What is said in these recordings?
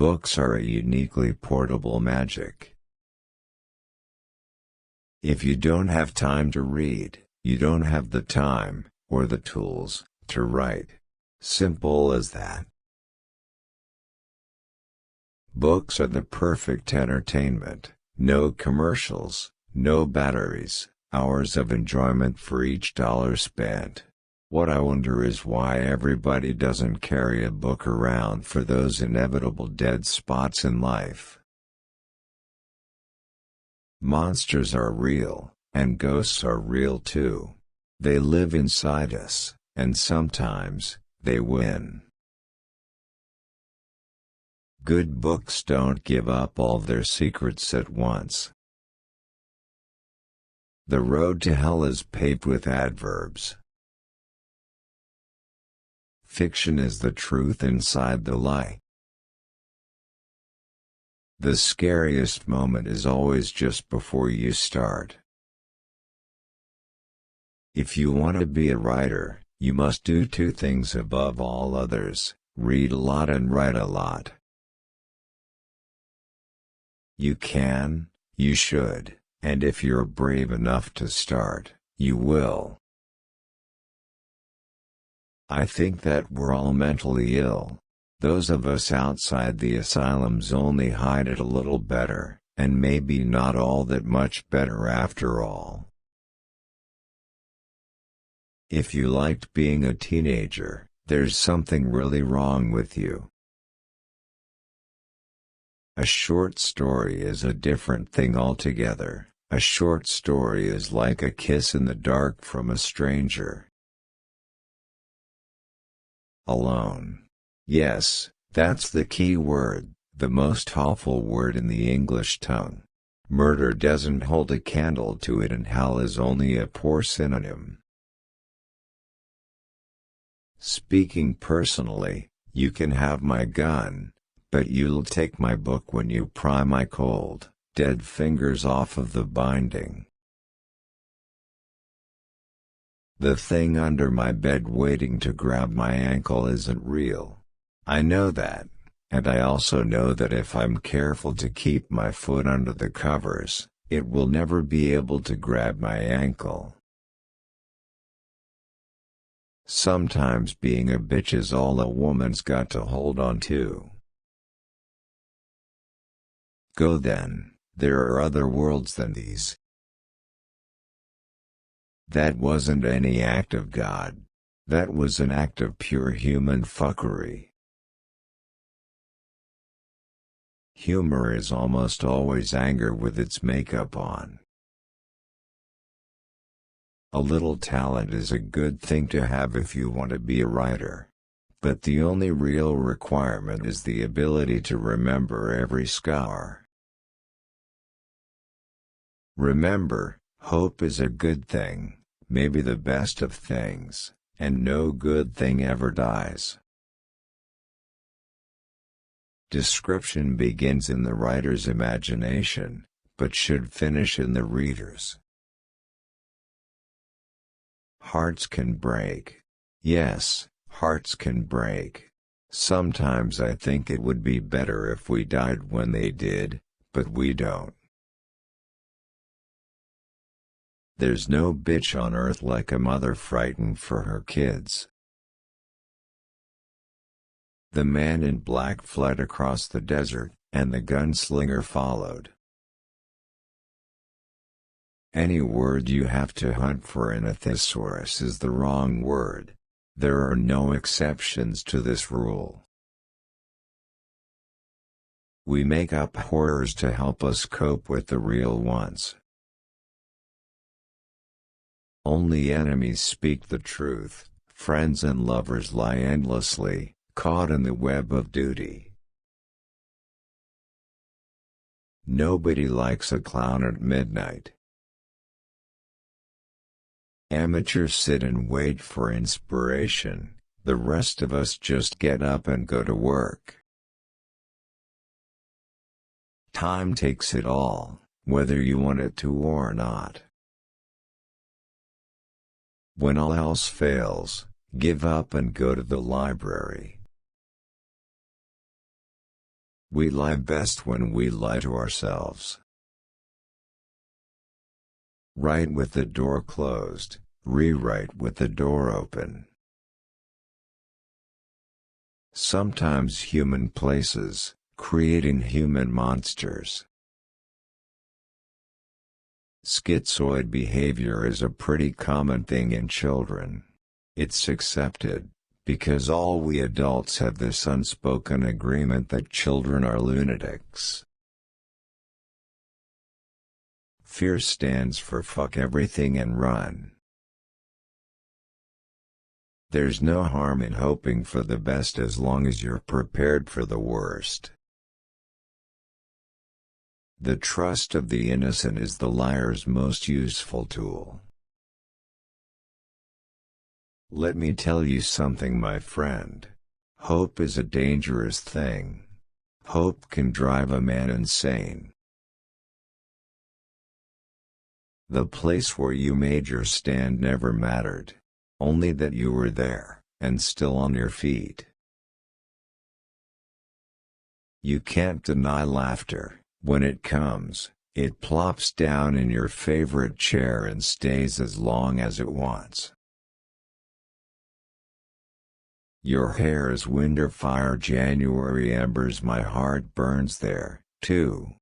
Books are a uniquely portable magic. If you don't have time to read, you don't have the time, or the tools, to write. Simple as that. Books are the perfect entertainment. No commercials, no batteries, hours of enjoyment for each dollar spent. What I wonder is why everybody doesn't carry a book around for those inevitable dead spots in life. Monsters are real, and ghosts are real too. They live inside us, and sometimes, they win. Good books don't give up all their secrets at once. The road to hell is paved with adverbs. Fiction is the truth inside the lie. The scariest moment is always just before you start. If you want to be a writer, you must do two things above all others: read a lot and write a lot. You can, you should, and if you're brave enough to start, you will. I think that we're all mentally ill. Those of us outside the asylums only hide it a little better, and maybe not all that much better after all. If you liked being a teenager, there's something really wrong with you. A short story is a different thing altogether. A short story is like a kiss in the dark from a stranger. Alone. Yes, that's the key word, the most awful word in the English tongue. Murder doesn't hold a candle to it, and hell is only a poor synonym. Speaking personally, you can have my gun, but you'll take my book when you pry my cold, dead fingers off of the binding. The thing under my bed waiting to grab my ankle isn't real. I know that, and I also know that if I'm careful to keep my foot under the covers, it will never be able to grab my ankle. Sometimes being a bitch is all a woman's got to hold on to. Go then, there are other worlds than these. That wasn't any act of God. That was an act of pure human fuckery. Humor is almost always anger with its makeup on. A little talent is a good thing to have if you want to be a writer. But the only real requirement is the ability to remember every scar. Remember, hope is a good thing, maybe the best of things, and no good thing ever dies. Description begins in the writer's imagination, but should finish in the reader's. Hearts can break. Yes, hearts can break. Sometimes I think it would be better if we died when they did, but we don't. There's no bitch on earth like a mother frightened for her kids. The man in black fled across the desert, and the gunslinger followed. Any word you have to hunt for in a thesaurus is the wrong word. There are no exceptions to this rule. We make up horrors to help us cope with the real ones. Only enemies speak the truth, friends and lovers lie endlessly, caught in the web of duty. Nobody likes a clown at midnight. Amateurs sit and wait for inspiration, the rest of us just get up and go to work. Time takes it all, whether you want it to or not. When all else fails, give up and go to the library. We lie best when we lie to ourselves. Write with the door closed, rewrite with the door open. Sometimes human places, creating human monsters. Schizoid behavior is a pretty common thing in children. It's accepted, because all we adults have this unspoken agreement that children are lunatics. Fear stands for fuck everything and run. There's no harm in hoping for the best as long as you're prepared for the worst. The trust of the innocent is the liar's most useful tool. Let me tell you something, my friend. Hope is a dangerous thing. Hope can drive a man insane. The place where you made your stand never mattered. Only that you were there, and still on your feet. You can't deny laughter. When it comes, it plops down in your favorite chair and stays as long as it wants. Your hair is winter fire, January embers, my heart burns there, too.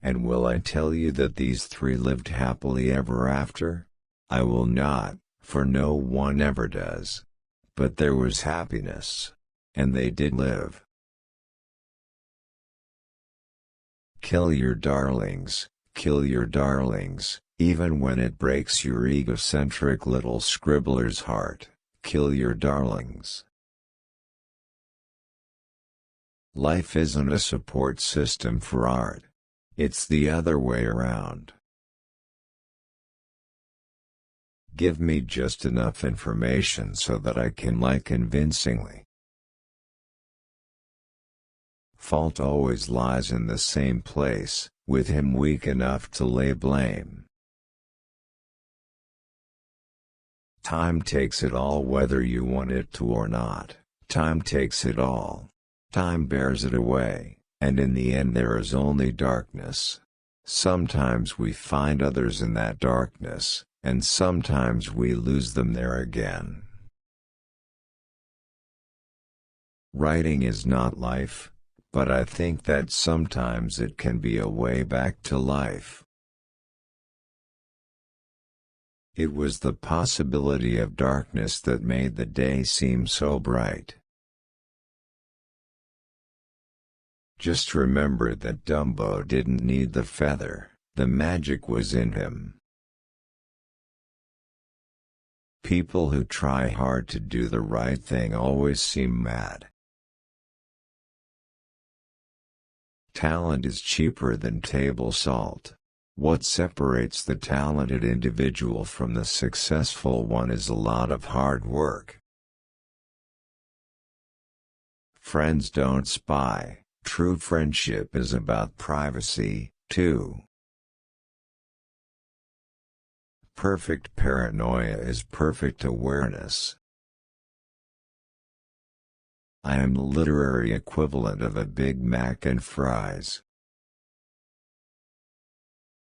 And will I tell you that these three lived happily ever after? I will not, for no one ever does. But there was happiness. And they did live. Kill your darlings, even when it breaks your egocentric little scribbler's heart, kill your darlings. Life isn't a support system for art. It's the other way around. Give me just enough information so that I can lie convincingly. Fault always lies in the same place, with him weak enough to lay blame. Time takes it all whether you want it to or not. Time takes it all. Time bears it away, and in the end there is only darkness. Sometimes we find others in that darkness, and sometimes we lose them there again. Writing is not life. But I think that sometimes it can be a way back to life. It was the possibility of darkness that made the day seem so bright. Just remember that Dumbo didn't need the feather, the magic was in him. People who try hard to do the right thing always seem mad. Talent is cheaper than table salt. What separates the talented individual from the successful one is a lot of hard work. Friends don't spy. True friendship is about privacy, too. Perfect paranoia is perfect awareness. I am the literary equivalent of a Big Mac and fries.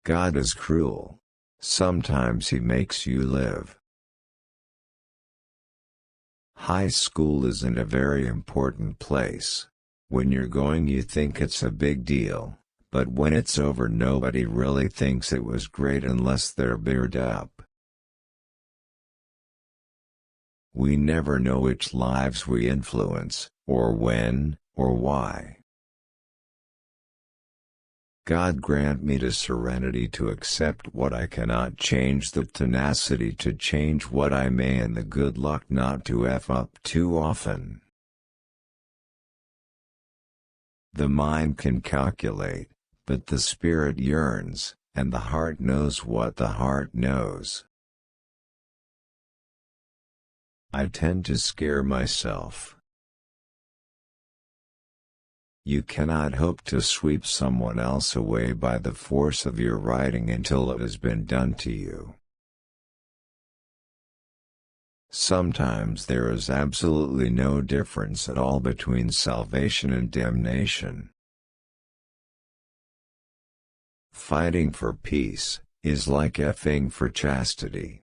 God is cruel. Sometimes he makes you live. High school isn't a very important place. When you're going you think it's a big deal, but when it's over nobody really thinks it was great unless they're beard up. We never know which lives we influence, or when, or why. God grant me the serenity to accept what I cannot change, the tenacity to change what I may, and the good luck not to F up too often. The mind can calculate, but the spirit yearns, and the heart knows what the heart knows. I tend to scare myself. You cannot hope to sweep someone else away by the force of your writing until it has been done to you. Sometimes there is absolutely no difference at all between salvation and damnation. Fighting for peace is like effing for chastity.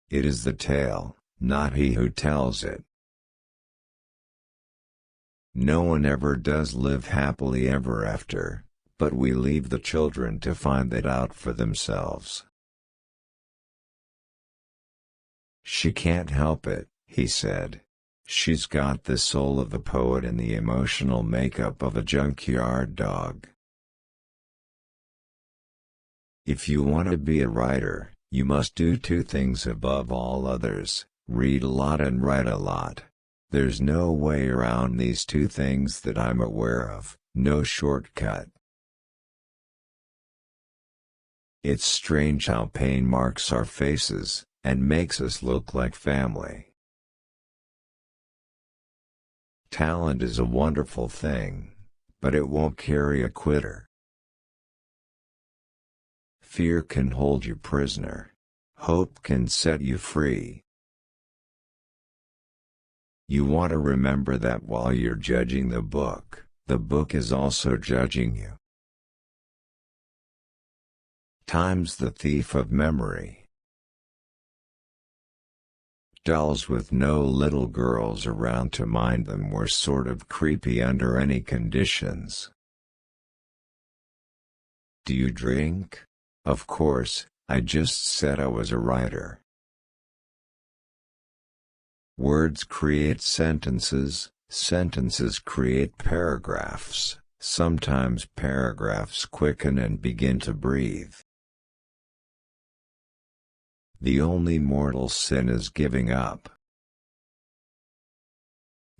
It is the tale, not he who tells it. No one ever does live happily ever after, but we leave the children to find that out for themselves. She can't help it, he said. She's got the soul of a poet and the emotional makeup of a junkyard dog. If you want to be a writer, you must do two things above all others: read a lot and write a lot. There's no way around these two things that I'm aware of, no shortcut. It's strange how pain marks our faces, and makes us look like family. Talent is a wonderful thing, but it won't carry a quitter. Fear can hold you prisoner. Hope can set you free. You want to remember that while you're judging the book is also judging you. Time's the thief of memory. Dolls with no little girls around to mind them were sort of creepy under any conditions. Do you drink? Of course, I just said I was a writer. Words create sentences, sentences create paragraphs, sometimes paragraphs quicken and begin to breathe. The only mortal sin is giving up.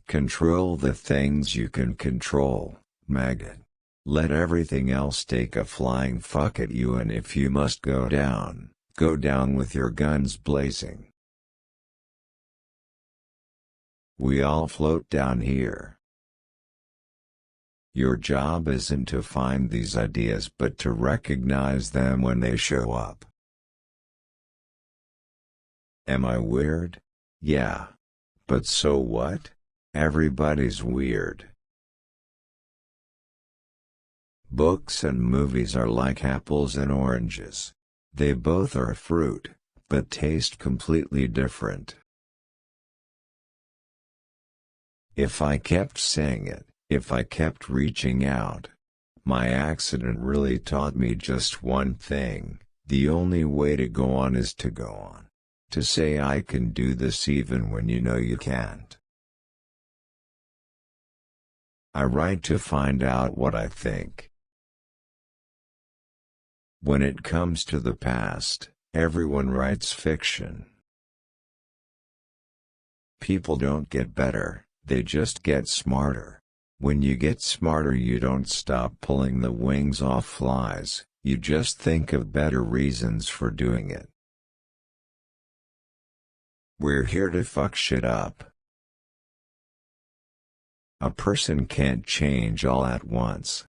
Control the things you can control, maggot. Let everything else take a flying fuck at you, and if you must go down with your guns blazing. We all float down here. Your job isn't to find these ideas but to recognize them when they show up. Am I weird? Yeah. But so what? Everybody's weird. Books and movies are like apples and oranges. They both are fruit, but taste completely different. If I kept saying it, if I kept reaching out. My accident really taught me just one thing: the only way to go on is to go on. To say I can do this even when you know you can't. I write to find out what I think. When it comes to the past, everyone writes fiction. People don't get better, they just get smarter. When you get smarter, you don't stop pulling the wings off flies, you just think of better reasons for doing it. We're here to fuck shit up. A person can't change all at once.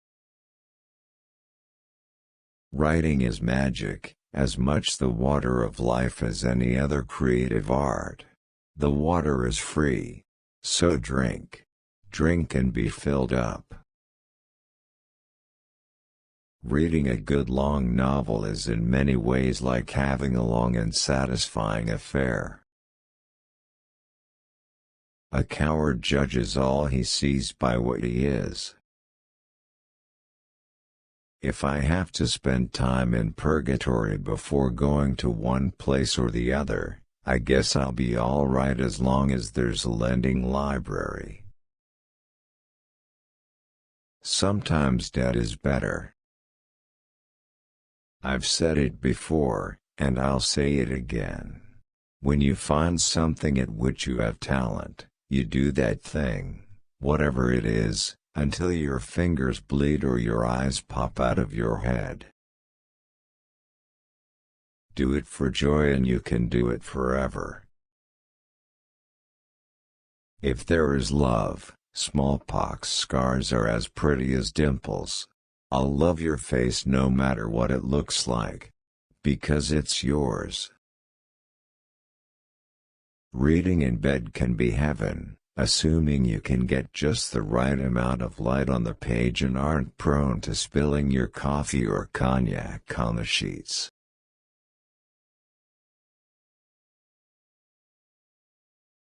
Writing is magic, as much the water of life as any other creative art. The water is free. So drink. Drink and be filled up. Reading a good long novel is in many ways like having a long and satisfying affair. A coward judges all he sees by what he is. If I have to spend time in purgatory before going to one place or the other, I guess I'll be all right as long as there's a lending library. Sometimes dead is better. I've said it before, and I'll say it again. When you find something at which you have talent, you do that thing, whatever it is, until your fingers bleed or your eyes pop out of your head. Do it for joy and you can do it forever. If there is love, smallpox scars are as pretty as dimples. I'll love your face no matter what it looks like. Because it's yours. Reading in bed can be heaven, assuming you can get just the right amount of light on the page and aren't prone to spilling your coffee or cognac on the sheets.